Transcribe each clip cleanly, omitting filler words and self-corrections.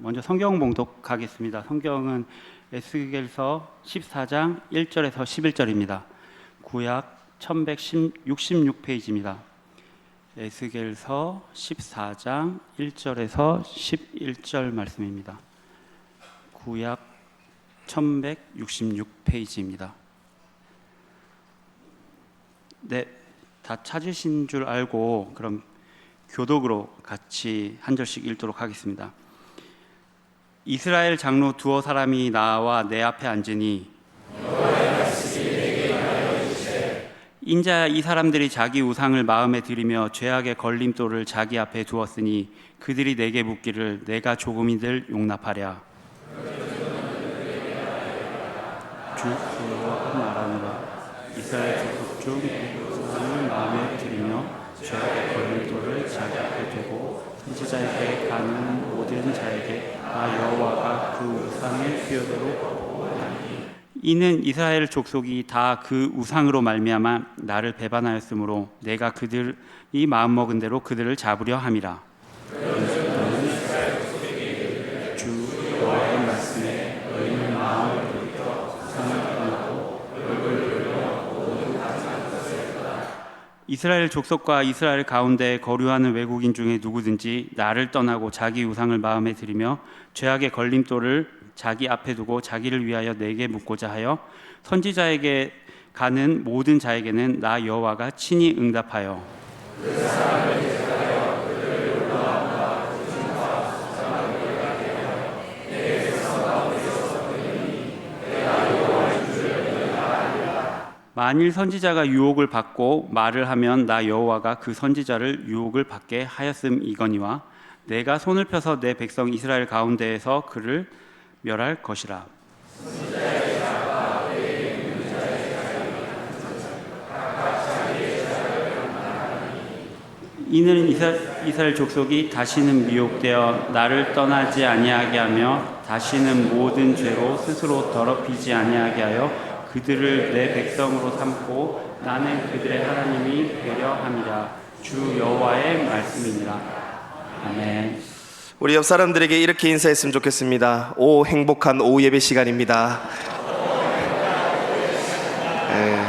먼저 성경 봉독하겠습니다. 성경은 에스겔서 14장 1절에서 11절입니다. 구약 1166페이지입니다. 에스겔서 14장 1절에서 11절 말씀입니다. 구약 1166페이지입니다. 네, 다 찾으신 줄 알고 그럼 교독으로 같이 한 절씩 읽도록 하겠습니다. 이스라엘 장로 두어 사람이 나와 내 앞에 앉으니 인자 이 사람들이 자기 우상을 마음에 들이며 죄악의 걸림돌을 자기 앞에 두었으니 그들이 내게 묻기를 내가 조금이들 용납하랴. 주 여호와가 말하노라. 이스라엘 족속 중 우상을 마음에 들이며 죄악의 걸림돌을 자기 앞에 두고 선지자에게 가는 모든 자에게 나 여호와가 그 우상의 수요대로 하나니 이는 이스라엘 족속이 다 그 우상으로 말미암아 나를 배반하였으므로 내가 그들이 마음먹은 대로 그들을 잡으려 함이라. 주 여호와의 말씀에 너희는 마음을 돌이켜 우상을 떠나고 얼굴을 돌려 모두 같은 것을 떠나. 이스라엘 족속과 이스라엘 가운데 거류하는 외국인 중에 누구든지 나를 떠나고 자기 우상을 마음에 들이며 죄악의 걸림돌을 자기 앞에 두고 자기를 위하여 내게 묻고자 하여 선지자에게 가는 모든 자에게는 나 여호와가 친히 응답하여 그 사람을 대적하여 그들을 놀라움과 고증과 수상을 벌하게 하여 내 백성 가운데서 그들이 내가 여호와인 줄을 너희가 알리라. 만일 선지자가 유혹을 받고 말을 하면 나 여호와가 그 선지자를 유혹을 받게 하였음이거니와 내가 손을 펴서 내 백성 이스라엘 가운데에서 그를 멸할 것이라. 이는 이스라엘 족속이 다시는 미혹되어 나를 떠나지 아니하게 하며 다시는 모든 죄로 스스로 더럽히지 아니하게 하여 그들을 내 백성으로 삼고 나는 그들의 하나님이 되려 함이라. 주 여호와의 말씀이니라. 아멘. 우리 옆 사람들에게 이렇게 인사했으면 좋겠습니다. 오, 행복한 오후 예배 시간입니다. 네.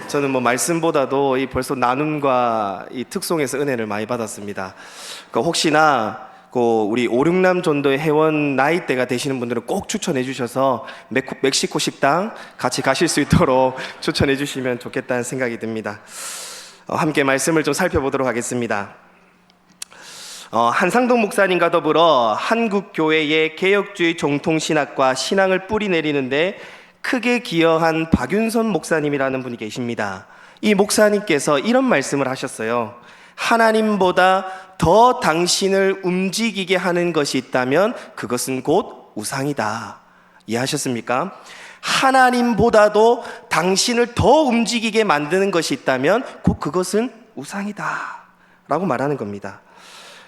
저는 말씀보다도 이 벌써 나눔과 이 특송에서 은혜를 많이 받았습니다. 혹시나 우리 오륙남 전도의 회원 나이대가 되시는 분들은 꼭 추천해 주셔서 멕시코 식당 같이 가실 수 있도록 추천해 주시면 좋겠다는 생각이 듭니다. 함께 말씀을 좀 살펴보도록 하겠습니다. 한상동 목사님과 더불어 한국교회의 개혁주의 정통신학과 신앙을 뿌리내리는데 크게 기여한 박윤선 목사님이라는 분이 계십니다. 이 목사님께서 이런 말씀을 하셨어요. 하나님보다 더 당신을 움직이게 하는 것이 있다면 그것은 곧 우상이다. 이해하셨습니까? 하나님보다도 당신을 더 움직이게 만드는 것이 있다면 곧 그것은 우상이다 라고 말하는 겁니다.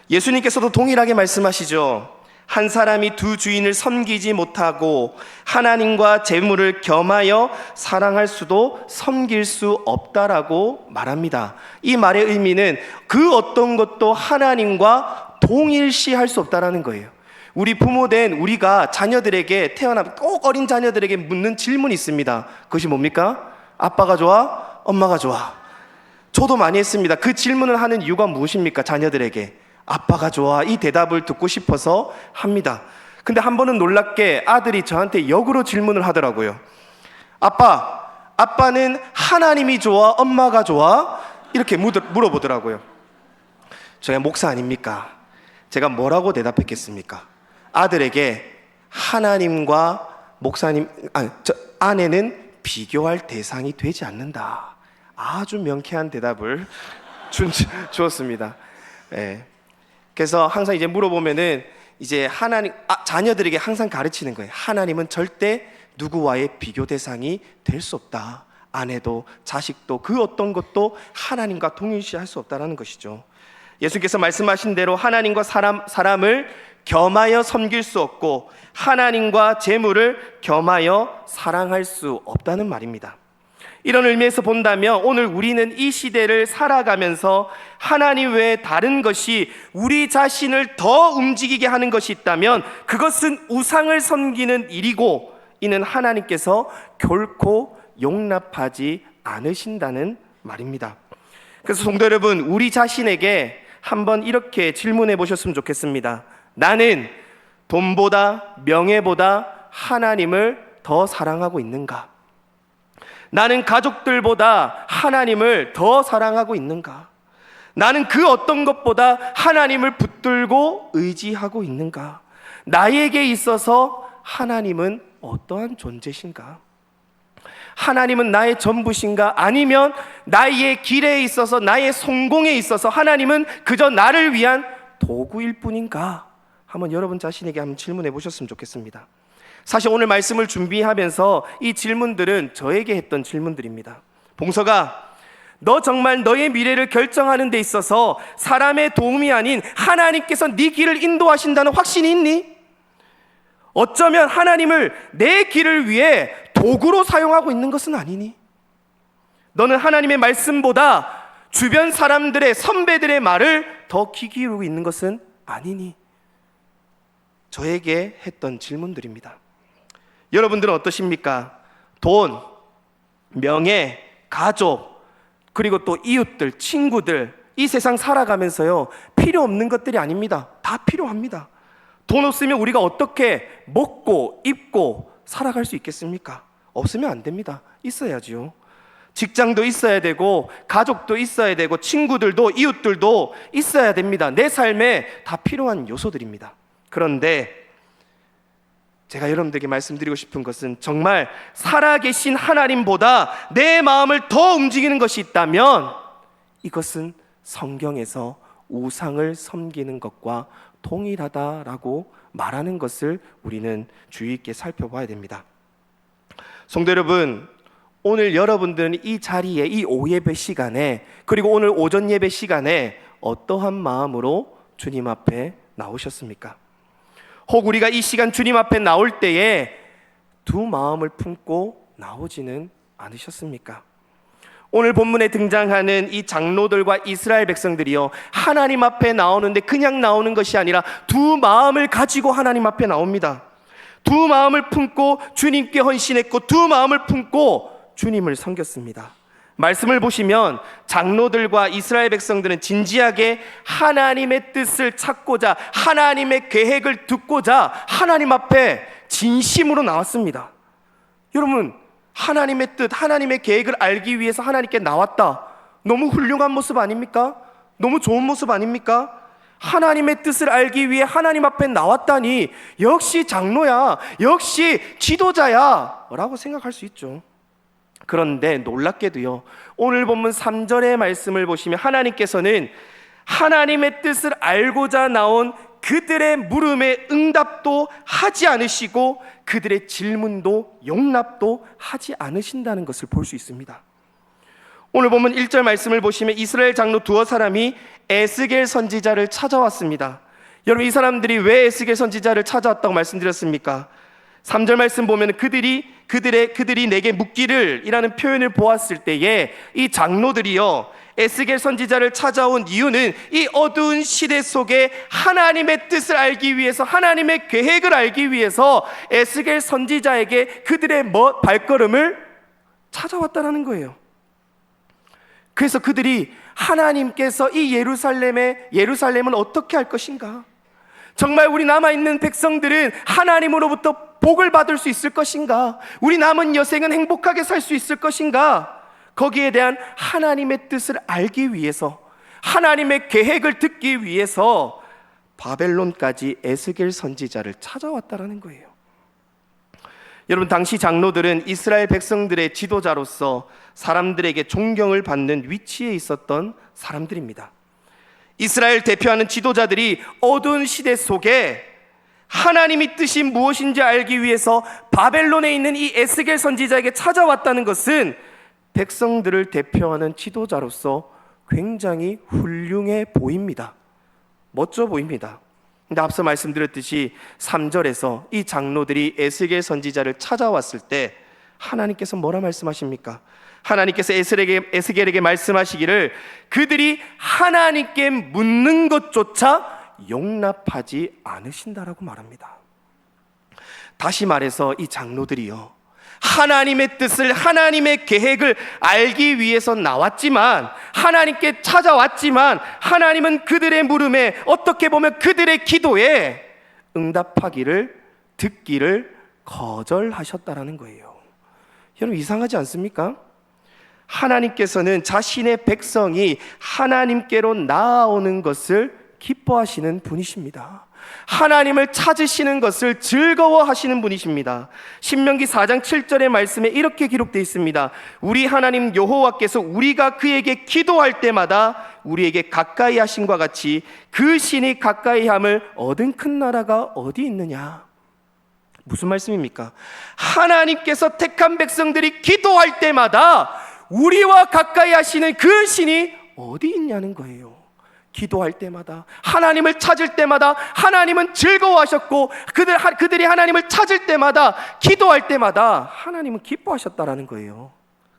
예수님께서도 동일하게 말씀하시죠. 한 사람이 두 주인을 섬기지 못하고 하나님과 재물을 겸하여 사랑할 수도 섬길 수 없다라고 말합니다. 이 말의 의미는 그 어떤 것도 하나님과 동일시할 수 없다라는 거예요. 우리 부모된 우리가 자녀들에게 태어나면 꼭 어린 자녀들에게 묻는 질문이 있습니다. 그것이 뭡니까? 아빠가 좋아? 엄마가 좋아? 저도 많이 했습니다. 그 질문을 하는 이유가 무엇입니까? 자녀들에게 아빠가 좋아, 이 대답을 듣고 싶어서 합니다. 근데 한 번은 놀랍게 아들이 저한테 역으로 질문을 하더라고요. 아빠는 하나님이 좋아, 엄마가 좋아? 이렇게 물어보더라고요. 제가 목사 아닙니까? 제가 뭐라고 대답했겠습니까? 아들에게 하나님과 아내는 비교할 대상이 되지 않는다. 아주 명쾌한 대답을 주었습니다. 네. 그래서 항상 이제 물어보면은 이제 자녀들에게 항상 가르치는 거예요. 하나님은 절대 누구와의 비교 대상이 될 수 없다. 아내도 자식도 그 어떤 것도 하나님과 동일시할 수 없다는 것이죠. 예수께서 말씀하신 대로 하나님과 사람을 겸하여 섬길 수 없고 하나님과 재물을 겸하여 사랑할 수 없다는 말입니다. 이런 의미에서 본다면 오늘 우리는 이 시대를 살아가면서 하나님 외에 다른 것이 우리 자신을 더 움직이게 하는 것이 있다면 그것은 우상을 섬기는 일이고, 이는 하나님께서 결코 용납하지 않으신다는 말입니다. 그래서 성도 여러분, 우리 자신에게 한번 이렇게 질문해 보셨으면 좋겠습니다. 나는 돈보다 명예보다 하나님을 더 사랑하고 있는가? 나는 가족들보다 하나님을 더 사랑하고 있는가? 나는 그 어떤 것보다 하나님을 붙들고 의지하고 있는가? 나에게 있어서 하나님은 어떠한 존재신가? 하나님은 나의 전부신가? 아니면 나의 길에 있어서, 나의 성공에 있어서 하나님은 그저 나를 위한 도구일 뿐인가? 한번 여러분 자신에게 한번 질문해 보셨으면 좋겠습니다. 사실 오늘 말씀을 준비하면서 이 질문들은 저에게 했던 질문들입니다. 봉서가, 너 정말 너의 미래를 결정하는 데 있어서 사람의 도움이 아닌 하나님께서 네 길을 인도하신다는 확신이 있니? 어쩌면 하나님을 내 길을 위해 도구로 사용하고 있는 것은 아니니? 너는 하나님의 말씀보다 주변 사람들의, 선배들의 말을 더 귀 기울이고 있는 것은 아니니? 저에게 했던 질문들입니다. 여러분들은 어떠십니까? 돈, 명예, 가족, 그리고 또 이웃들, 친구들, 이 세상 살아가면서요, 필요 없는 것들이 아닙니다. 다 필요합니다. 돈 없으면 우리가 어떻게 먹고 입고 살아갈 수 있겠습니까? 없으면 안 됩니다. 있어야지요. 직장도 있어야 되고, 가족도 있어야 되고, 친구들도, 이웃들도 있어야 됩니다. 내 삶에 다 필요한 요소들입니다. 그런데 제가 여러분들에게 말씀드리고 싶은 것은, 정말 살아계신 하나님보다 내 마음을 더 움직이는 것이 있다면 이것은 성경에서 우상을 섬기는 것과 동일하다라고 말하는 것을 우리는 주의 있게 살펴봐야 됩니다. 성도 여러분, 오늘 여러분들은 이 자리에, 이 오예배 시간에, 그리고 오늘 오전 예배 시간에 어떠한 마음으로 주님 앞에 나오셨습니까? 혹 우리가 이 시간 주님 앞에 나올 때에 두 마음을 품고 나오지는 않으셨습니까? 오늘 본문에 등장하는 이 장로들과 이스라엘 백성들이요, 하나님 앞에 나오는데 그냥 나오는 것이 아니라 두 마음을 가지고 하나님 앞에 나옵니다. 두 마음을 품고 주님께 헌신했고, 두 마음을 품고 주님을 섬겼습니다. 말씀을 보시면 장로들과 이스라엘 백성들은 진지하게 하나님의 뜻을 찾고자, 하나님의 계획을 듣고자 하나님 앞에 진심으로 나왔습니다. 여러분, 하나님의 뜻, 하나님의 계획을 알기 위해서 하나님께 나왔다. 너무 훌륭한 모습 아닙니까? 너무 좋은 모습 아닙니까? 하나님의 뜻을 알기 위해 하나님 앞에 나왔다니, 역시 장로야, 역시 지도자야 라고 생각할 수 있죠. 그런데 놀랍게도요, 오늘 본문 3절의 말씀을 보시면 하나님께서는 하나님의 뜻을 알고자 나온 그들의 물음에 응답도 하지 않으시고 그들의 질문도 용납도 하지 않으신다는 것을 볼 수 있습니다. 오늘 보면 1절 말씀을 보시면 이스라엘 장로 두어 사람이 에스겔 선지자를 찾아왔습니다. 여러분, 이 사람들이 왜 에스겔 선지자를 찾아왔다고 말씀드렸습니까? 3절 말씀 보면 그들이 내게 묻기를 이라는 표현을 보았을 때에 이 장로들이요, 에스겔 선지자를 찾아온 이유는 이 어두운 시대 속에 하나님의 뜻을 알기 위해서, 하나님의 계획을 알기 위해서 에스겔 선지자에게 그들의 발걸음을 찾아왔다는 거예요. 그래서 그들이 하나님께서 이 예루살렘은 어떻게 할 것인가? 정말 우리 남아있는 백성들은 하나님으로부터 복을 받을 수 있을 것인가? 우리 남은 여생은 행복하게 살 수 있을 것인가? 거기에 대한 하나님의 뜻을 알기 위해서, 하나님의 계획을 듣기 위해서 바벨론까지 에스겔 선지자를 찾아왔다라는 거예요. 여러분, 당시 장로들은 이스라엘 백성들의 지도자로서 사람들에게 존경을 받는 위치에 있었던 사람들입니다. 이스라엘 대표하는 지도자들이 어두운 시대 속에 하나님의 뜻이 무엇인지 알기 위해서 바벨론에 있는 이 에스겔 선지자에게 찾아왔다는 것은 백성들을 대표하는 지도자로서 굉장히 훌륭해 보입니다. 멋져 보입니다. 근데 앞서 말씀드렸듯이 3절에서 이 장로들이 에스겔 선지자를 찾아왔을 때 하나님께서 뭐라 말씀하십니까? 하나님께서 에스겔에게 말씀하시기를 그들이 하나님께 묻는 것조차 용납하지 않으신다라고 말합니다. 다시 말해서 이 장로들이요, 하나님의 뜻을, 하나님의 계획을 알기 위해서 나왔지만, 하나님께 찾아왔지만, 하나님은 그들의 물음에, 어떻게 보면 그들의 기도에 응답하기를, 듣기를 거절하셨다라는 거예요. 여러분, 이상하지 않습니까? 하나님께서는 자신의 백성이 하나님께로 나아오는 것을 기뻐하시는 분이십니다. 하나님을 찾으시는 것을 즐거워하시는 분이십니다. 신명기 4장 7절의 말씀에 이렇게 기록되어 있습니다. 우리 하나님 여호와께서 우리가 그에게 기도할 때마다 우리에게 가까이 하심과 같이 그 신이 가까이 함을 얻은 큰 나라가 어디 있느냐. 무슨 말씀입니까? 하나님께서 택한 백성들이 기도할 때마다 우리와 가까이 하시는 그 신이 어디 있냐는 거예요. 기도할 때마다, 하나님을 찾을 때마다 하나님은 즐거워하셨고, 그들이 하나님을 찾을 때마다, 기도할 때마다 하나님은 기뻐하셨다라는 거예요.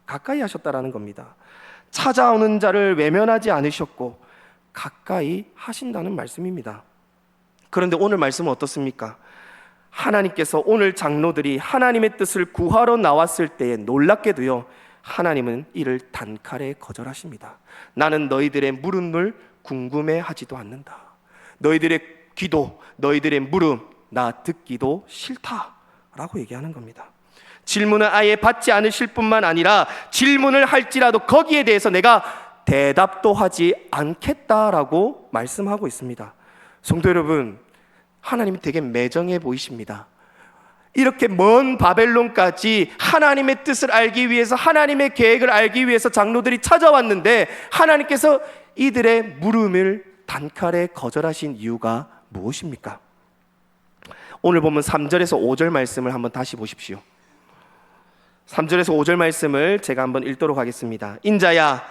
가까이 하셨다라는 겁니다. 찾아오는 자를 외면하지 않으셨고 가까이 하신다는 말씀입니다. 그런데 오늘 말씀은 어떻습니까? 하나님께서 오늘 장로들이 하나님의 뜻을 구하러 나왔을 때에 놀랍게도요, 하나님은 이를 단칼에 거절하십니다. 나는 너희들의 물음을 궁금해하지도 않는다. 너희들의 기도, 너희들의 물음 나 듣기도 싫다라고 얘기하는 겁니다. 질문을 아예 받지 않으실 뿐만 아니라 질문을 할지라도 거기에 대해서 내가 대답도 하지 않겠다라고 말씀하고 있습니다. 성도 여러분, 하나님이 되게 매정해 보이십니다. 이렇게 먼 바벨론까지 하나님의 뜻을 알기 위해서, 하나님의 계획을 알기 위해서 장로들이 찾아왔는데 하나님께서 이들의 물음을 단칼에 거절하신 이유가 무엇입니까? 오늘 보면 3절에서 5절 말씀을 한번 다시 보십시오. 3절에서 5절 말씀을 제가 한번 읽도록 하겠습니다. 인자야,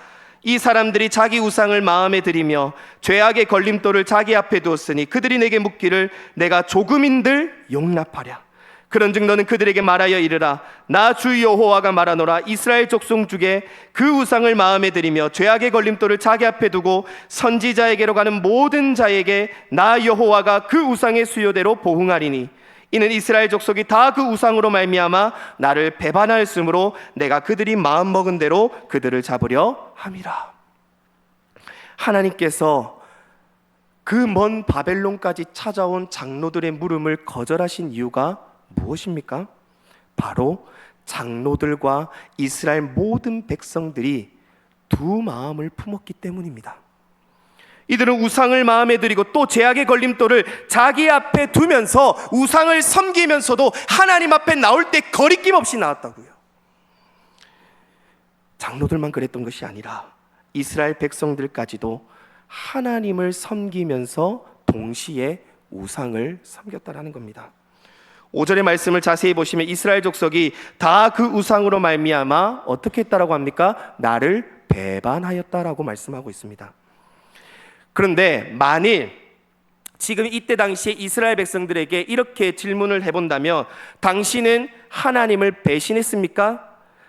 이 사람들이 자기 우상을 마음에 들이며 죄악의 걸림돌을 자기 앞에 두었으니 그들이 내게 묻기를 내가 조금인들 용납하랴. 그런즉 너는 그들에게 말하여 이르라. 나 주 여호와가 말하노라. 이스라엘 족속 중에 그 우상을 마음에 들이며 죄악의 걸림돌을 자기 앞에 두고 선지자에게로 가는 모든 자에게 나 여호와가 그 우상의 수요대로 보응하리니 이는 이스라엘 족속이 다 그 우상으로 말미암아 나를 배반하였으므로 내가 그들이 마음먹은 대로 그들을 잡으려 함이라. 하나님께서 그 먼 바벨론까지 찾아온 장로들의 물음을 거절하신 이유가 무엇입니까? 바로 장로들과 이스라엘 모든 백성들이 두 마음을 품었기 때문입니다. 이들은 우상을 마음에 들이고 또 죄악의 걸림돌을 자기 앞에 두면서 우상을 섬기면서도 하나님 앞에 나올 때 거리낌 없이 나왔다고요. 장로들만 그랬던 것이 아니라 이스라엘 백성들까지도 하나님을 섬기면서 동시에 우상을 섬겼다라는 겁니다. 5절의 말씀을 자세히 보시면 이스라엘 족속이 다 그 우상으로 말미암아 어떻게 했다라고 합니까? 나를 배반하였다라고 말씀하고 있습니다. 그런데 만일 지금 이때 당시에 이스라엘 백성들에게 이렇게 질문을 해본다면 당신은 하나님을 배신했습니까?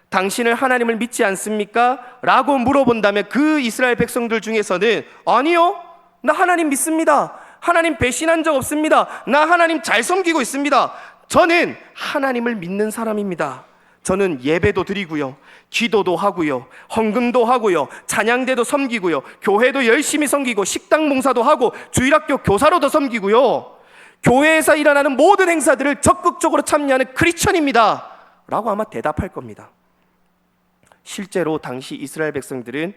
당신은 하나님을 믿지 않습니까? 라고 물어본다면 그 이스라엘 백성들 중에서는 아니요, 나 하나님 믿습니다. 하나님 배신한 적 없습니다. 나 하나님 잘 섬기고 있습니다. 저는 하나님을 믿는 사람입니다. 저는 예배도 드리고요, 기도도 하고요, 헌금도 하고요, 찬양대도 섬기고요, 교회도 열심히 섬기고 식당 봉사도 하고 주일학교 교사로도 섬기고요, 교회에서 일어나는 모든 행사들을 적극적으로 참여하는 크리스천입니다 라고 아마 대답할 겁니다. 실제로 당시 이스라엘 백성들은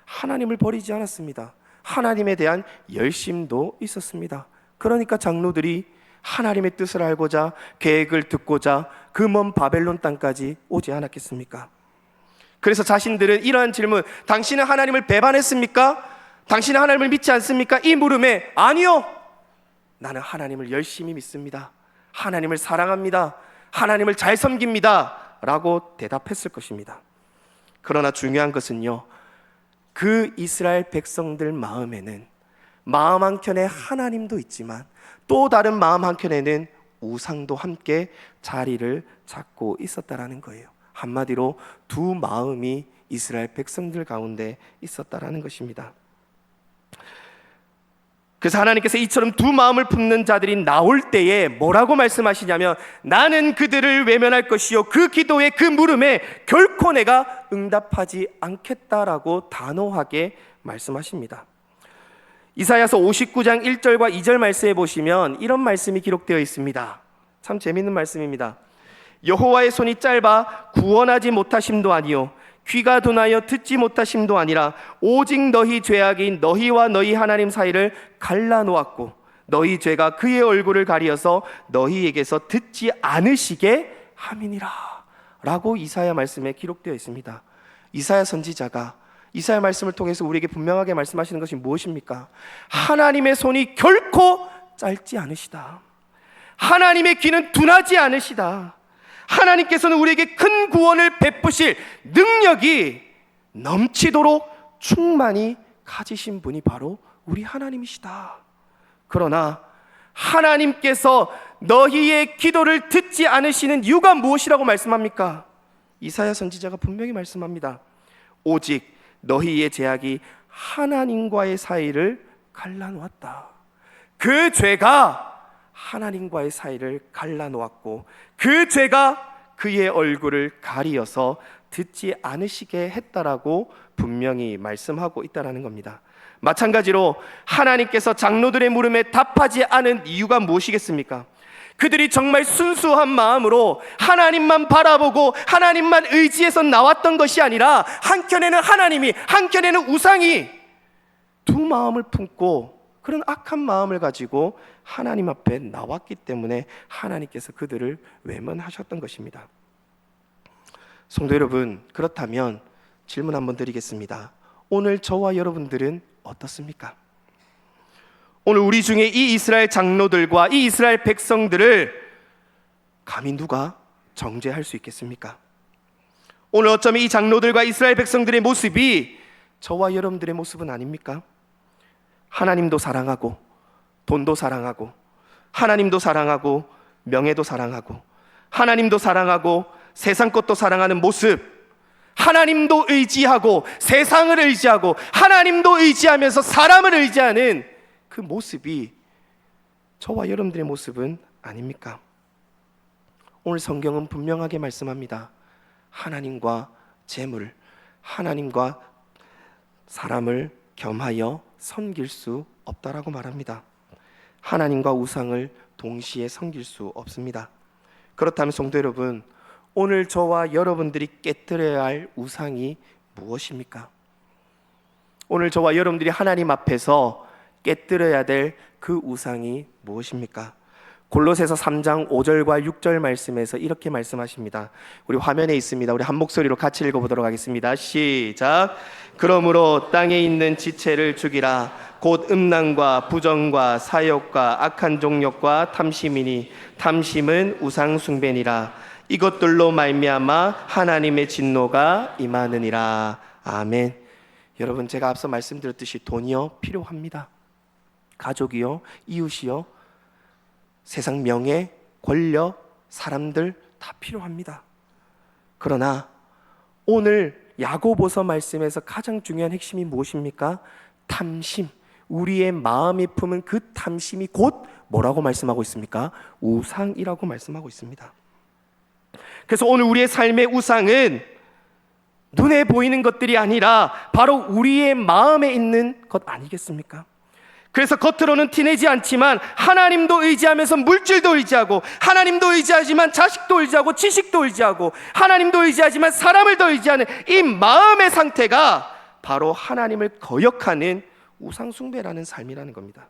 하나님을 버리지 않았습니다. 하나님에 대한 열심도 있었습니다. 그러니까 장로들이 하나님의 뜻을 알고자 계획을 듣고자 그 먼 바벨론 땅까지 오지 않았겠습니까? 그래서 자신들은 이러한 질문, 당신은 하나님을 배반했습니까? 당신은 하나님을 믿지 않습니까? 이 물음에 아니요, 나는 하나님을 열심히 믿습니다. 하나님을 사랑합니다. 하나님을 잘 섬깁니다 라고 대답했을 것입니다. 그러나 중요한 것은요, 그 이스라엘 백성들 마음에는 마음 한켠에 하나님도 있지만 또 다른 마음 한켠에는 우상도 함께 자리를 잡고 있었다라는 거예요. 한마디로 두 마음이 이스라엘 백성들 가운데 있었다라는 것입니다. 그래서 하나님께서 이처럼 두 마음을 품는 자들이 나올 때에 뭐라고 말씀하시냐면, 나는 그들을 외면할 것이요 그 기도에 그 물음에 결코 내가 응답하지 않겠다라고 단호하게 말씀하십니다. 이사야서 59장 1절과 2절 말씀에 보시면 이런 말씀이 기록되어 있습니다. 참 재밌는 말씀입니다. 여호와의 손이 짧아 구원하지 못하심도 아니요 귀가 둔하여 듣지 못하심도 아니라 오직 너희 죄악이 너희와 너희 하나님 사이를 갈라놓았고 너희 죄가 그의 얼굴을 가리어서 너희에게서 듣지 않으시게 함이니라 라고 이사야 말씀에 기록되어 있습니다. 이사야 선지자가 이사야 말씀을 통해서 우리에게 분명하게 말씀하시는 것이 무엇입니까? 하나님의 손이 결코 짧지 않으시다. 하나님의 귀는 둔하지 않으시다. 하나님께서는 우리에게 큰 구원을 베푸실 능력이 넘치도록 충만히 가지신 분이 바로 우리 하나님이시다. 그러나 하나님께서 너희의 기도를 듣지 않으시는 이유가 무엇이라고 말씀합니까? 이사야 선지자가 분명히 말씀합니다. 오직 너희의 죄악이 하나님과의 사이를 갈라놓았다. 그 죄가 하나님과의 사이를 갈라놓았고 그 죄가 그의 얼굴을 가리어서 듣지 않으시게 했다라고 분명히 말씀하고 있다라는 겁니다. 마찬가지로 하나님께서 장로들의 물음에 답하지 않은 이유가 무엇이겠습니까? 그들이 정말 순수한 마음으로 하나님만 바라보고 하나님만 의지해서 나왔던 것이 아니라 한켠에는 하나님이, 한켠에는 우상이 두 마음을 품고 그런 악한 마음을 가지고 하나님 앞에 나왔기 때문에 하나님께서 그들을 외면하셨던 것입니다. 성도 여러분, 그렇다면 질문 한번 드리겠습니다. 오늘 저와 여러분들은 어떻습니까? 오늘 우리 중에 이 이스라엘 장로들과 이 이스라엘 백성들을 감히 누가 정죄할 수 있겠습니까? 오늘 어쩌면 이 장로들과 이스라엘 백성들의 모습이 저와 여러분들의 모습은 아닙니까? 하나님도 사랑하고 돈도 사랑하고 하나님도 사랑하고 명예도 사랑하고 하나님도 사랑하고 세상 것도 사랑하는 모습, 하나님도 의지하고 세상을 의지하고 하나님도 의지하면서 사람을 의지하는 그 모습이 저와 여러분들의 모습은 아닙니까? 오늘 성경은 분명하게 말씀합니다. 하나님과 재물, 하나님과 사람을 겸하여 섬길 수 없다라고 말합니다. 하나님과 우상을 동시에 섬길 수 없습니다. 그렇다면 성도 여러분, 오늘 저와 여러분들이 깨뜨려야 할 우상이 무엇입니까? 오늘 저와 여러분들이 하나님 앞에서 깨뜨려야 될 그 우상이 무엇입니까? 골로새서 3장 5절과 6절 말씀에서 이렇게 말씀하십니다. 우리 화면에 있습니다. 우리 한 목소리로 같이 읽어보도록 하겠습니다. 시작. 그러므로 땅에 있는 지체를 죽이라. 곧 음란과 부정과 사욕과 악한 종욕과 탐심이니 탐심은 우상 숭배니라. 이것들로 말미암아 하나님의 진노가 임하느니라. 아멘. 여러분, 제가 앞서 말씀드렸듯이 돈이요 필요합니다. 가족이요, 이웃이요, 세상 명예, 권력, 사람들 다 필요합니다. 그러나 오늘 야고보서 말씀에서 가장 중요한 핵심이 무엇입니까? 탐심. 우리의 마음이 품은 그 탐심이 곧 뭐라고 말씀하고 있습니까? 우상이라고 말씀하고 있습니다. 그래서 오늘 우리의 삶의 우상은 눈에 보이는 것들이 아니라 바로 우리의 마음에 있는 것 아니겠습니까? 그래서 겉으로는 티내지 않지만 하나님도 의지하면서 물질도 의지하고 하나님도 의지하지만 자식도 의지하고 지식도 의지하고 하나님도 의지하지만 사람을 더 의지하는 이 마음의 상태가 바로 하나님을 거역하는 우상숭배라는 삶이라는 겁니다.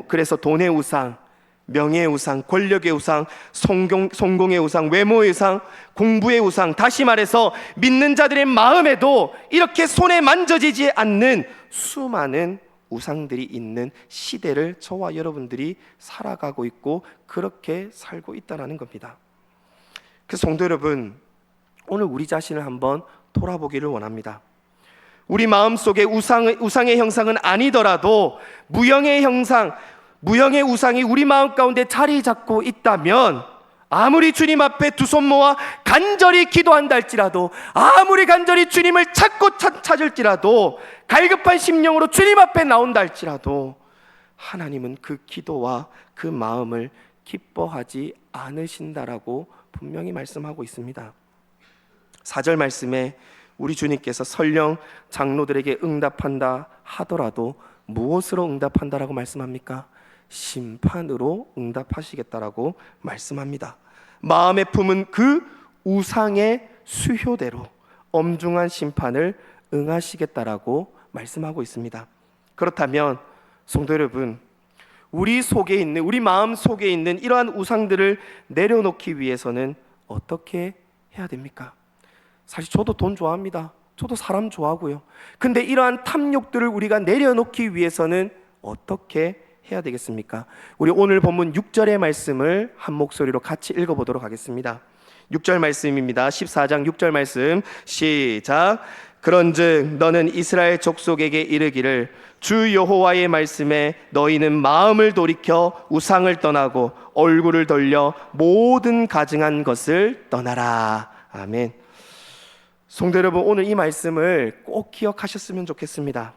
그래서 돈의 우상, 명예의 우상, 권력의 우상, 성공의 우상, 외모의 우상, 공부의 우상, 다시 말해서 믿는 자들의 마음에도 이렇게 손에 만져지지 않는 수많은 우상들이 있는 시대를 저와 여러분들이 살아가고 있고 그렇게 살고 있다는 겁니다. 그래서 성도 여러분, 오늘 우리 자신을 한번 돌아보기를 원합니다. 우리 마음속에 우상의 형상은 아니더라도 무형의 형상, 무형의 우상이 우리 마음 가운데 자리 잡고 있다면 아무리 주님 앞에 두 손 모아 간절히 기도한다 할지라도, 아무리 간절히 주님을 찾을지라도, 갈급한 심령으로 주님 앞에 나온다 할지라도 하나님은 그 기도와 그 마음을 기뻐하지 않으신다라고 분명히 말씀하고 있습니다. 4절 말씀에 우리 주님께서 설령 장로들에게 응답한다 하더라도 무엇으로 응답한다라고 말씀합니까? 심판으로 응답하시겠다라고 말씀합니다. 마음에 품은 그 우상의 수효대로 엄중한 심판을 응하시겠다라고 말씀하고 있습니다. 그렇다면 성도 여러분, 우리 마음 속에 있는 이러한 우상들을 내려놓기 위해서는 어떻게 해야 됩니까? 사실 저도 돈 좋아합니다. 저도 사람 좋아하고요. 근데 이러한 탐욕들을 우리가 내려놓기 위해서는 어떻게 해야 되겠습니까? 우리 오늘 본문 6절의 말씀을 한 목소리로 같이 읽어보도록 하겠습니다. 6절 말씀입니다. 14장 6절 말씀 시작. 그런즉 너는 이스라엘 족속에게 이르기를 주 여호와의 말씀에 너희는 마음을 돌이켜 우상을 떠나고 얼굴을 돌려 모든 가증한 것을 떠나라. 아멘. 성도 여러분, 오늘 이 말씀을 꼭 기억하셨으면 좋겠습니다.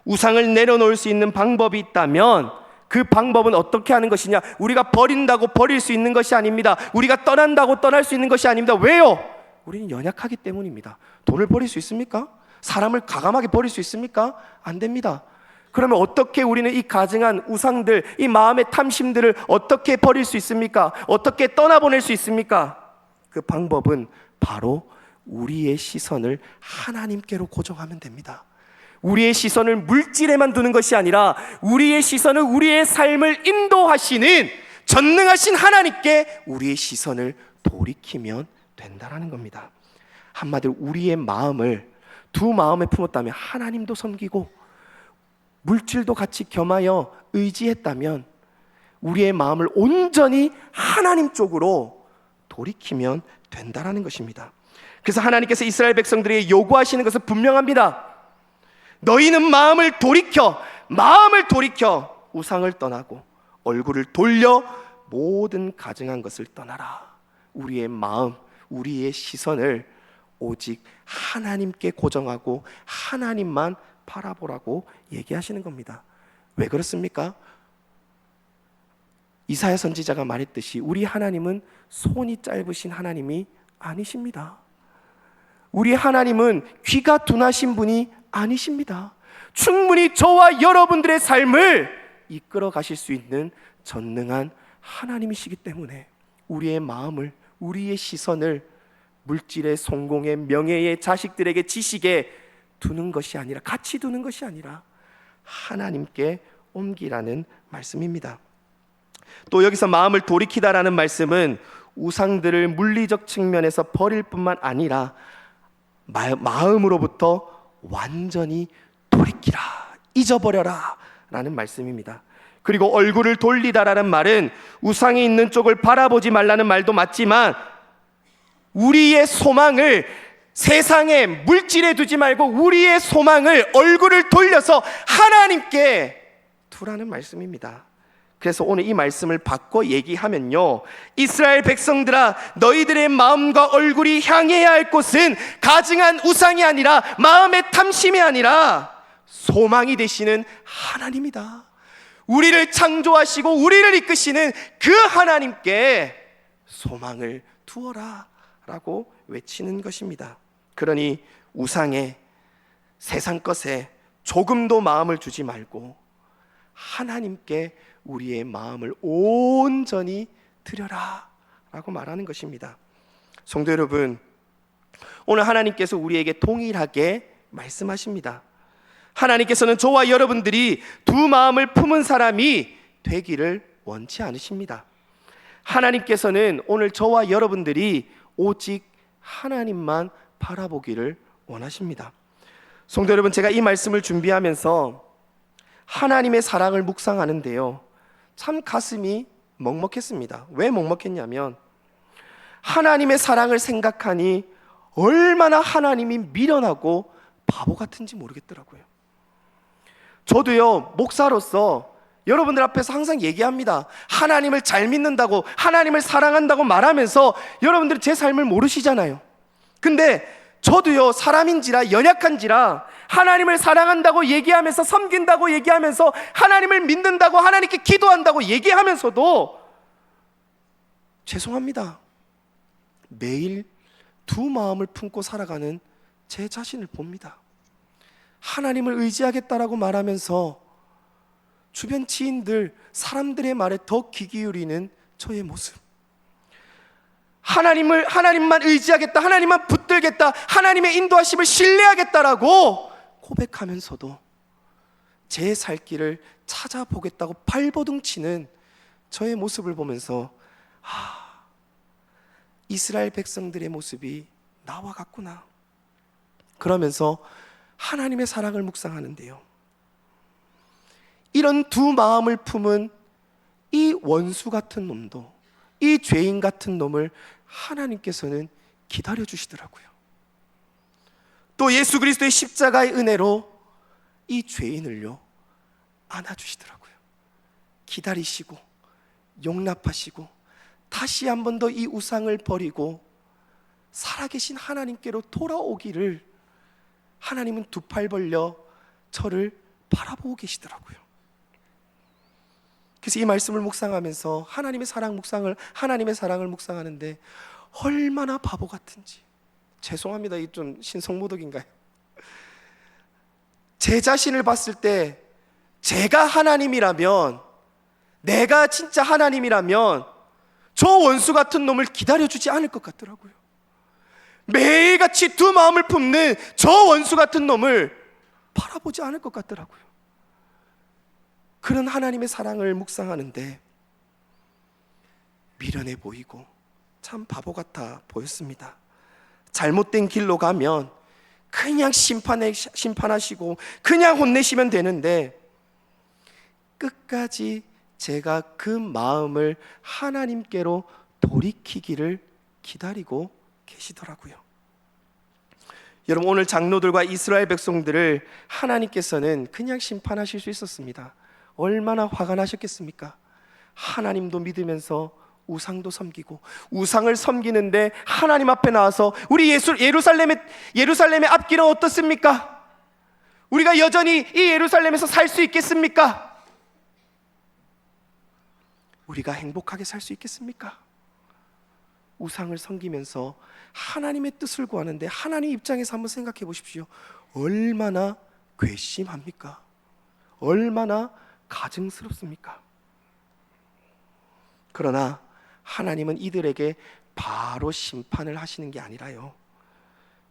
우상을 내려놓을 수 있는 방법이 있다면 그 방법은 어떻게 하는 것이냐? 우리가 버린다고 버릴 수 있는 것이 아닙니다. 우리가 떠난다고 떠날 수 있는 것이 아닙니다. 왜요? 우리는 연약하기 때문입니다. 돈을 버릴 수 있습니까? 사람을 과감하게 버릴 수 있습니까? 안 됩니다. 그러면 어떻게 우리는 이 가증한 우상들, 이 마음의 탐심들을 어떻게 버릴 수 있습니까? 어떻게 떠나보낼 수 있습니까? 그 방법은 바로 우리의 시선을 하나님께로 고정하면 됩니다. 우리의 시선을 물질에만 두는 것이 아니라 우리의 시선을, 우리의 삶을 인도하시는 전능하신 하나님께 우리의 시선을 돌이키면 된다라는 겁니다. 한마디로 우리의 마음을 두 마음에 품었다면, 하나님도 섬기고 물질도 같이 겸하여 의지했다면 우리의 마음을 온전히 하나님 쪽으로 돌이키면 된다라는 것입니다. 그래서 하나님께서 이스라엘 백성들에게 요구하시는 것은 분명합니다. 너희는 마음을 돌이켜 우상을 떠나고 얼굴을 돌려 모든 가증한 것을 떠나라. 우리의 마음, 우리의 시선을 오직 하나님께 고정하고 하나님만 바라보라고 얘기하시는 겁니다. 왜 그렇습니까? 이사야 선지자가 말했듯이 우리 하나님은 손이 짧으신 하나님이 아니십니다. 우리 하나님은 귀가 둔하신 분이 아니십니다. 충분히 저와 여러분들의 삶을 이끌어 가실 수 있는 전능한 하나님이시기 때문에 우리의 마음을, 우리의 시선을 물질의, 성공의, 명예의, 자식들에게, 지식에 두는 것이 아니라, 같이 두는 것이 아니라 하나님께 옮기라는 말씀입니다. 또 여기서 마음을 돌이키다라는 말씀은 우상들을 물리적 측면에서 버릴 뿐만 아니라 마음으로부터 완전히 돌이키라, 잊어버려라 라는 말씀입니다. 그리고 얼굴을 돌리다라는 말은 우상이 있는 쪽을 바라보지 말라는 말도 맞지만 우리의 소망을 세상에, 물질에 두지 말고 우리의 소망을, 얼굴을 돌려서 하나님께 두라는 말씀입니다. 그래서 오늘 이 말씀을 바꿔 얘기하면요, 이스라엘 백성들아, 너희들의 마음과 얼굴이 향해야 할 곳은 가증한 우상이 아니라, 마음의 탐심이 아니라 소망이 되시는 하나님이다. 우리를 창조하시고 우리를 이끄시는 그 하나님께 소망을 두어라 라고 외치는 것입니다. 그러니 우상에, 세상 것에 조금도 마음을 주지 말고 하나님께 우리의 마음을 온전히 드려라 라고 말하는 것입니다. 성도 여러분, 오늘 하나님께서 우리에게 동일하게 말씀하십니다. 하나님께서는 저와 여러분들이 두 마음을 품은 사람이 되기를 원치 않으십니다. 하나님께서는 오늘 저와 여러분들이 오직 하나님만 바라보기를 원하십니다. 성도 여러분, 제가 이 말씀을 준비하면서 하나님의 사랑을 묵상하는데요, 참 가슴이 먹먹했습니다. 왜 먹먹했냐면 하나님의 사랑을 생각하니 얼마나 하나님이 미련하고 바보 같은지 모르겠더라고요. 저도요, 목사로서 여러분들 앞에서 항상 얘기합니다. 하나님을 잘 믿는다고, 하나님을 사랑한다고 말하면서 여러분들은 제 삶을 모르시잖아요. 근데 저도요, 사람인지라 연약한지라 하나님을 사랑한다고 얘기하면서, 섬긴다고 얘기하면서, 하나님을 믿는다고, 하나님께 기도한다고 얘기하면서도 죄송합니다, 매일 두 마음을 품고 살아가는 제 자신을 봅니다. 하나님을 의지하겠다라고 말하면서 주변 지인들, 사람들의 말에 더 귀 기울이는 저의 모습. 하나님만 의지하겠다, 하나님만 붙들겠다, 하나님의 인도하심을 신뢰하겠다라고 고백하면서도 제 살 길을 찾아보겠다고 발버둥치는 저의 모습을 보면서 이스라엘 백성들의 모습이 나와 같구나, 그러면서 하나님의 사랑을 묵상하는데요, 이런 두 마음을 품은 이 원수 같은 놈도, 이 죄인 같은 놈을 하나님께서는 기다려 주시더라고요. 또 예수 그리스도의 십자가의 은혜로 이 죄인을요 안아주시더라고요. 기다리시고 용납하시고 다시 한 번 더 이 우상을 버리고 살아계신 하나님께로 돌아오기를 하나님은 두 팔 벌려 저를 바라보고 계시더라고요. 그래서 이 말씀을 묵상하면서 하나님의 사랑을 묵상하는데 얼마나 바보 같은지, 죄송합니다, 이 좀 신성모독인가요? 제 자신을 봤을 때 제가 하나님이라면, 내가 진짜 하나님이라면 저 원수 같은 놈을 기다려주지 않을 것 같더라고요. 매일같이 두 마음을 품는 저 원수 같은 놈을 바라보지 않을 것 같더라고요. 그런 하나님의 사랑을 묵상하는데 미련해 보이고 참 바보 같아 보였습니다. 잘못된 길로 가면 그냥 심판하시고 그냥 혼내시면 되는데 끝까지 제가 그 마음을 하나님께로 돌이키기를 기다리고 계시더라고요. 여러분, 오늘 장로들과 이스라엘 백성들을 하나님께서는 그냥 심판하실 수 있었습니다. 얼마나 화가 나셨겠습니까? 하나님도 믿으면서 우상도 섬기고, 우상을 섬기는데 하나님 앞에 나와서 우리 예루살렘의 앞길은 어떻습니까? 우리가 여전히 이 예루살렘에서 살 수 있겠습니까? 우리가 행복하게 살 수 있겠습니까? 우상을 섬기면서 하나님의 뜻을 구하는데 하나님 입장에서 한번 생각해 보십시오. 얼마나 괘씸합니까? 얼마나 가증스럽습니까? 그러나 하나님은 이들에게 바로 심판을 하시는 게 아니라요,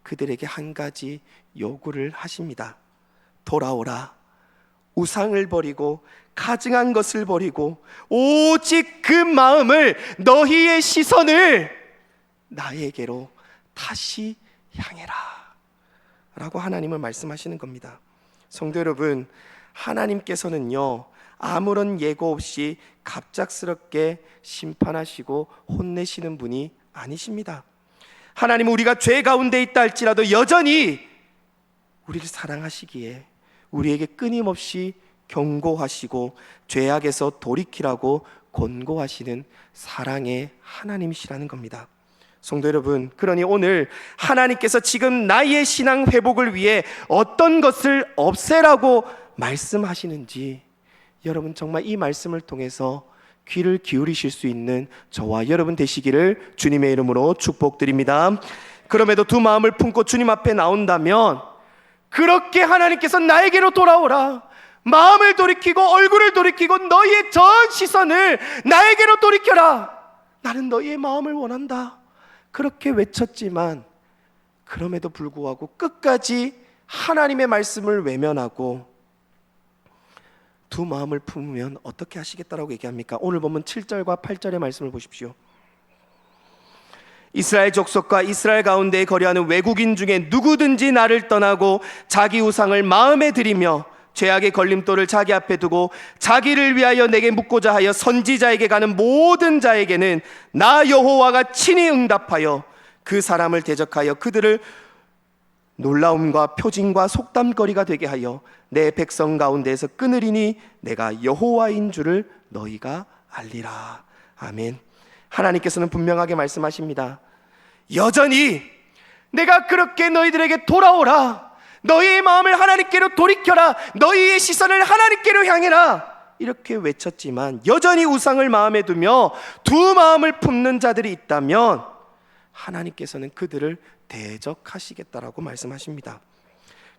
그들에게 한 가지 요구를 하십니다. 돌아오라. 우상을 버리고 가증한 것을 버리고 오직 그 마음을, 너희의 시선을 나에게로 다시 향해라 라고 하나님은 말씀하시는 겁니다. 성도 여러분, 하나님께서는요 아무런 예고 없이 갑작스럽게 심판하시고 혼내시는 분이 아니십니다. 하나님은 우리가 죄 가운데 있다 할지라도 여전히 우리를 사랑하시기에 우리에게 끊임없이 경고하시고 죄악에서 돌이키라고 권고하시는 사랑의 하나님이시라는 겁니다. 성도 여러분, 그러니 오늘 하나님께서 지금 나의 신앙 회복을 위해 어떤 것을 없애라고 말씀하시는지 여러분 정말 이 말씀을 통해서 귀를 기울이실 수 있는 저와 여러분 되시기를 주님의 이름으로 축복드립니다. 그럼에도 두 마음을 품고 주님 앞에 나온다면 그렇게 하나님께서 나에게로 돌아오라, 마음을 돌이키고 얼굴을 돌이키고 너희의 전 시선을 나에게로 돌이켜라, 나는 너희의 마음을 원한다, 그렇게 외쳤지만 그럼에도 불구하고 끝까지 하나님의 말씀을 외면하고 두 마음을 품으면 어떻게 하시겠다라고 얘기합니까? 오늘 보면 7절과 8절의 말씀을 보십시오. 이스라엘 족속과 이스라엘 가운데 거류하는 외국인 중에 누구든지 나를 떠나고 자기 우상을 마음에 들이며 죄악의 걸림돌을 자기 앞에 두고 자기를 위하여 내게 묻고자 하여 선지자에게 가는 모든 자에게는 나 여호와가 친히 응답하여 그 사람을 대적하여 그들을 놀라움과 표징과 속담거리가 되게 하여 내 백성 가운데에서 끊으리니 내가 여호와인 줄을 너희가 알리라. 아멘. 하나님께서는 분명하게 말씀하십니다. 여전히 내가 그렇게 너희들에게 돌아오라, 너희의 마음을 하나님께로 돌이켜라, 너희의 시선을 하나님께로 향해라, 이렇게 외쳤지만 여전히 우상을 마음에 두며 두 마음을 품는 자들이 있다면 하나님께서는 그들을 대적하시겠다라고 말씀하십니다.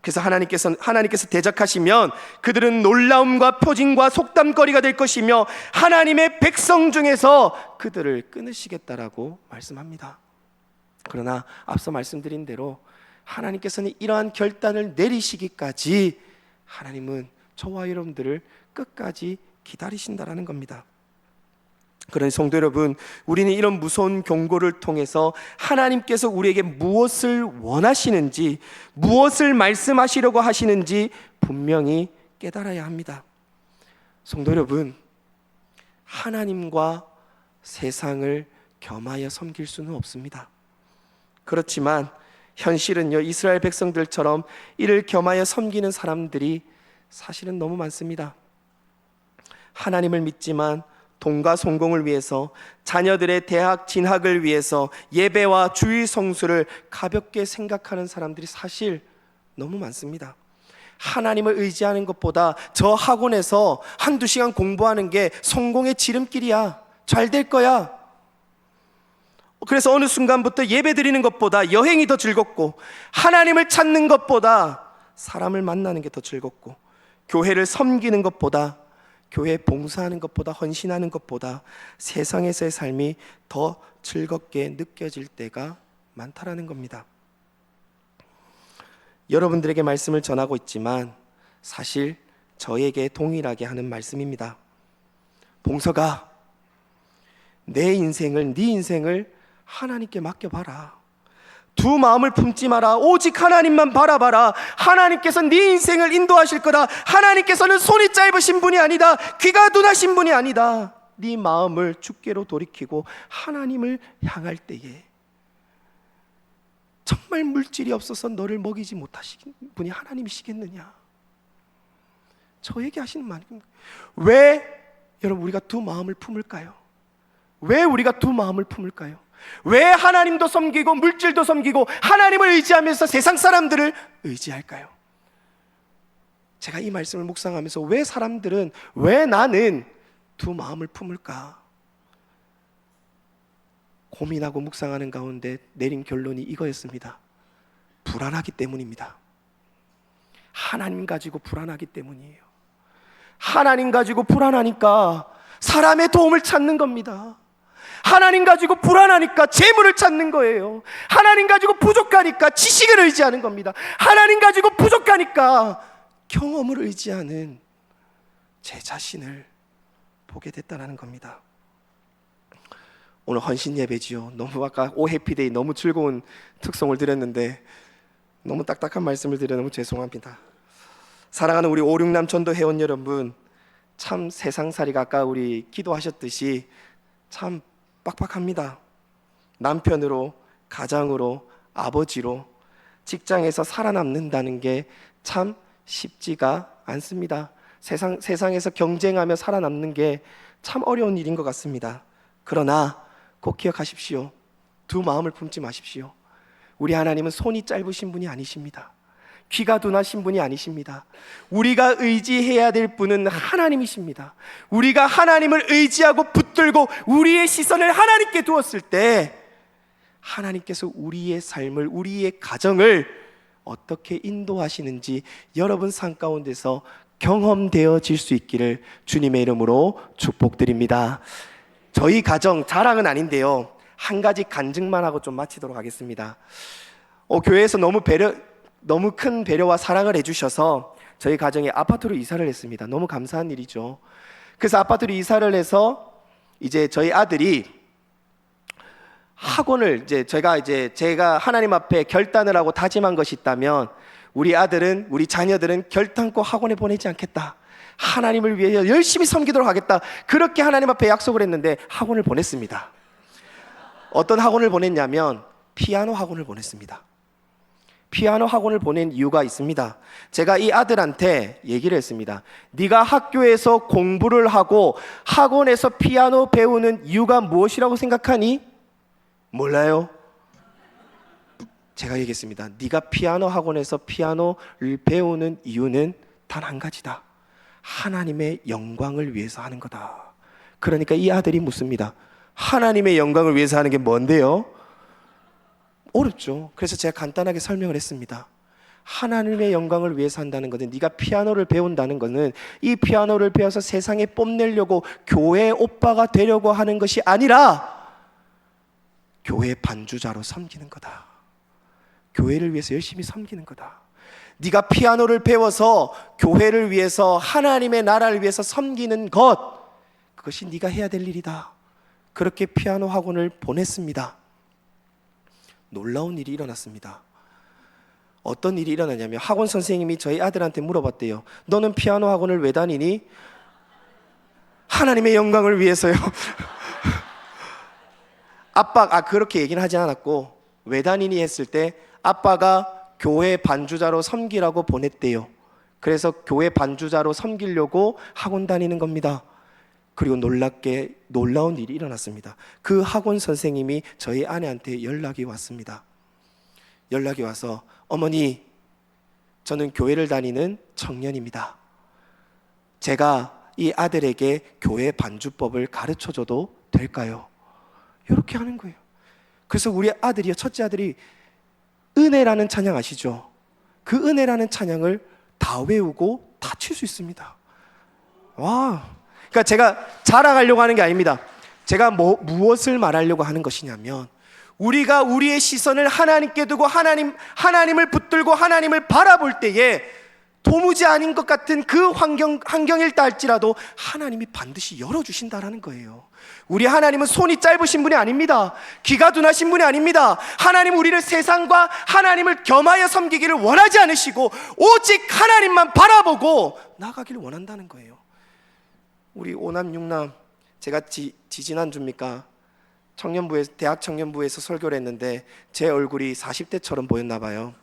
그래서 하나님께서 대적하시면 그들은 놀라움과 표징과 속담거리가 될 것이며 하나님의 백성 중에서 그들을 끊으시겠다라고 말씀합니다. 그러나 앞서 말씀드린 대로 하나님께서는 이러한 결단을 내리시기까지 하나님은 저와 여러분들을 끝까지 기다리신다라는 겁니다. 그러니 성도 여러분, 우리는 이런 무서운 경고를 통해서 하나님께서 우리에게 무엇을 원하시는지, 무엇을 말씀하시려고 하시는지 분명히 깨달아야 합니다. 성도 여러분, 하나님과 세상을 겸하여 섬길 수는 없습니다. 그렇지만 현실은요, 이스라엘 백성들처럼 이를 겸하여 섬기는 사람들이 사실은 너무 많습니다. 하나님을 믿지만 돈과 성공을 위해서, 자녀들의 대학 진학을 위해서 예배와 주일 성수를 가볍게 생각하는 사람들이 사실 너무 많습니다. 하나님을 의지하는 것보다 저 학원에서 한두 시간 공부하는 게 성공의 지름길이야, 잘 될 거야. 그래서 어느 순간부터 예배 드리는 것보다 여행이 더 즐겁고, 하나님을 찾는 것보다 사람을 만나는 게 더 즐겁고, 교회를 섬기는 것보다, 교회 봉사하는 것보다, 헌신하는 것보다 세상에서의 삶이 더 즐겁게 느껴질 때가 많다라는 겁니다. 여러분들에게 말씀을 전하고 있지만 사실 저에게 동일하게 하는 말씀입니다. 봉서가, 내 인생을, 네 인생을 하나님께 맡겨봐라. 두 마음을 품지 마라. 오직 하나님만 바라봐라. 하나님께서 네 인생을 인도하실 거다. 하나님께서는 손이 짧으신 분이 아니다. 귀가 둔하신 분이 아니다. 네 마음을 주께로 돌이키고 하나님을 향할 때에 정말 물질이 없어서 너를 먹이지 못하시는 분이 하나님이시겠느냐? 저에게 하시는 말입니다. 왜 여러분 우리가 두 마음을 품을까요? 왜 우리가 두 마음을 품을까요? 왜 하나님도 섬기고 물질도 섬기고 하나님을 의지하면서 세상 사람들을 의지할까요? 제가 이 말씀을 묵상하면서 왜 나는 두 마음을 품을까 고민하고 묵상하는 가운데 내린 결론이 이거였습니다. 불안하기 때문입니다. 하나님 가지고 불안하기 때문이에요. 하나님 가지고 불안하니까 사람의 도움을 찾는 겁니다. 하나님 가지고 불안하니까 재물을 찾는 거예요. 하나님 가지고 부족하니까 지식을 의지하는 겁니다. 하나님 가지고 부족하니까 경험을 의지하는 제 자신을 보게 됐다는 겁니다. 오늘 헌신 예배지요. 너무 아까 오 해피데이 너무 즐거운 특송을 드렸는데 너무 딱딱한 말씀을 드려 너무 죄송합니다. 사랑하는 우리 5, 6남 전도 회원 여러분, 참 세상살이가 아까 우리 기도하셨듯이 참 빡빡합니다. 남편으로, 가장으로, 아버지로, 직장에서 살아남는다는 게 참 쉽지가 않습니다. 세상에서 경쟁하며 살아남는 게 참 어려운 일인 것 같습니다. 그러나 꼭 기억하십시오. 두 마음을 품지 마십시오. 우리 하나님은 손이 짧으신 분이 아니십니다. 귀가 둔하신 분이 아니십니다. 우리가 의지해야 될 분은 하나님이십니다. 우리가 하나님을 의지하고 붙들고 우리의 시선을 하나님께 두었을 때 하나님께서 우리의 삶을, 우리의 가정을 어떻게 인도하시는지 여러분 삶 가운데서 경험되어질 수 있기를 주님의 이름으로 축복드립니다. 저희 가정 자랑은 아닌데요, 한 가지 간증만 하고 좀 마치도록 하겠습니다. 교회에서 너무 큰 배려와 사랑을 해주셔서 저희 가정에 아파트로 이사를 했습니다. 너무 감사한 일이죠. 그래서 아파트로 이사를 해서 이제 저희 아들이 학원을 제가 하나님 앞에 결단을 하고 다짐한 것이 있다면 우리 자녀들은 결단코 학원에 보내지 않겠다. 하나님을 위해 열심히 섬기도록 하겠다. 그렇게 하나님 앞에 약속을 했는데 학원을 보냈습니다. 어떤 학원을 보냈냐면 피아노 학원을 보냈습니다. 피아노 학원을 보낸 이유가 있습니다. 제가 이 아들한테 얘기를 했습니다. 네가 학교에서 공부를 하고 학원에서 피아노 배우는 이유가 무엇이라고 생각하니? 몰라요. 제가 얘기했습니다. 네가 피아노 학원에서 피아노를 배우는 이유는 단 한 가지다. 하나님의 영광을 위해서 하는 거다. 그러니까 이 아들이 묻습니다. 하나님의 영광을 위해서 하는 게 뭔데요? 어렵죠. 그래서 제가 간단하게 설명을 했습니다. 하나님의 영광을 위해서 한다는 것은, 네가 피아노를 배운다는 것은 이 피아노를 배워서 세상에 뽐내려고 교회 오빠가 되려고 하는 것이 아니라 교회 반주자로 섬기는 거다. 교회를 위해서 열심히 섬기는 거다. 네가 피아노를 배워서 교회를 위해서, 하나님의 나라를 위해서 섬기는 것, 그것이 네가 해야 될 일이다. 그렇게 피아노 학원을 보냈습니다. 놀라운 일이 일어났습니다. 어떤 일이 일어나냐면 학원 선생님이 저희 아들한테 물어봤대요. 너는 피아노 학원을 왜 다니니? 하나님의 영광을 위해서요. 아빠, 그렇게 얘기는 하지 않았고, 왜 다니니 했을 때 아빠가 교회 반주자로 섬기라고 보냈대요. 그래서 교회 반주자로 섬기려고 학원 다니는 겁니다. 그리고 놀라운 일이 일어났습니다. 그 학원 선생님이 저희 아내한테 연락이 왔습니다. 연락이 와서, 어머니, 저는 교회를 다니는 청년입니다. 제가 이 아들에게 교회 반주법을 가르쳐줘도 될까요? 이렇게 하는 거예요. 그래서 우리 아들이요, 첫째 아들이 은혜라는 찬양 아시죠? 그 은혜라는 찬양을 다 외우고 다 칠 수 있습니다. 와, 그러니까 제가 자랑하려고 하는 게 아닙니다. 제가 무엇을 말하려고 하는 것이냐면, 우리가 우리의 시선을 하나님께 두고 하나님을 붙들고 하나님을 바라볼 때에 도무지 아닌 것 같은 그 환경일다 할지라도 하나님이 반드시 열어주신다라는 거예요. 우리 하나님은 손이 짧으신 분이 아닙니다. 귀가 둔하신 분이 아닙니다. 하나님 우리를 세상과 하나님을 겸하여 섬기기를 원하지 않으시고 오직 하나님만 바라보고 나가기를 원한다는 거예요. 우리 5남 6남, 제가 지지난주입니까? 대학 청년부에서 설교를 했는데 제 얼굴이 40대처럼 보였나 봐요.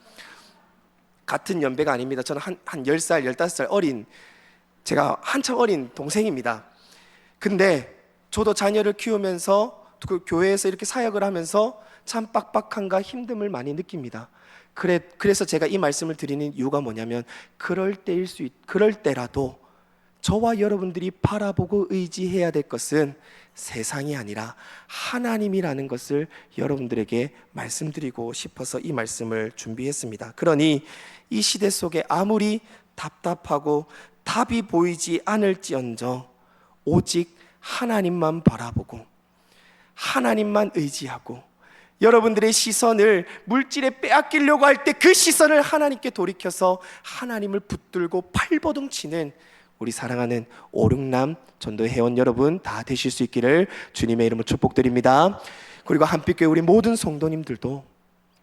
같은 연배가 아닙니다. 저는 한 10살, 15살 어린, 제가 한참 어린 동생입니다. 근데 저도 자녀를 키우면서 그 교회에서 이렇게 사역을 하면서 참 빡빡함과 힘듦을 많이 느낍니다. 그래서 제가 이 말씀을 드리는 이유가 뭐냐면, 그럴 때라도 저와 여러분들이 바라보고 의지해야 될 것은 세상이 아니라 하나님이라는 것을 여러분들에게 말씀드리고 싶어서 이 말씀을 준비했습니다. 그러니 이 시대 속에 아무리 답답하고 답이 보이지 않을지언정 오직 하나님만 바라보고 하나님만 의지하고, 여러분들의 시선을 물질에 빼앗기려고 할 때 그 시선을 하나님께 돌이켜서 하나님을 붙들고 팔버둥치는 우리 사랑하는 5, 6남 전도 회원 여러분 다 되실 수 있기를 주님의 이름으로 축복드립니다. 그리고 한빛교회 우리 모든 성도님들도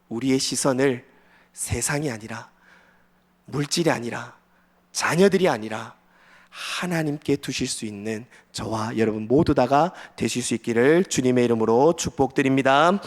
우리의 시선을 세상이 아니라, 물질이 아니라, 자녀들이 아니라 하나님께 두실 수 있는 저와 여러분 모두 다가 되실 수 있기를 주님의 이름으로 축복드립니다.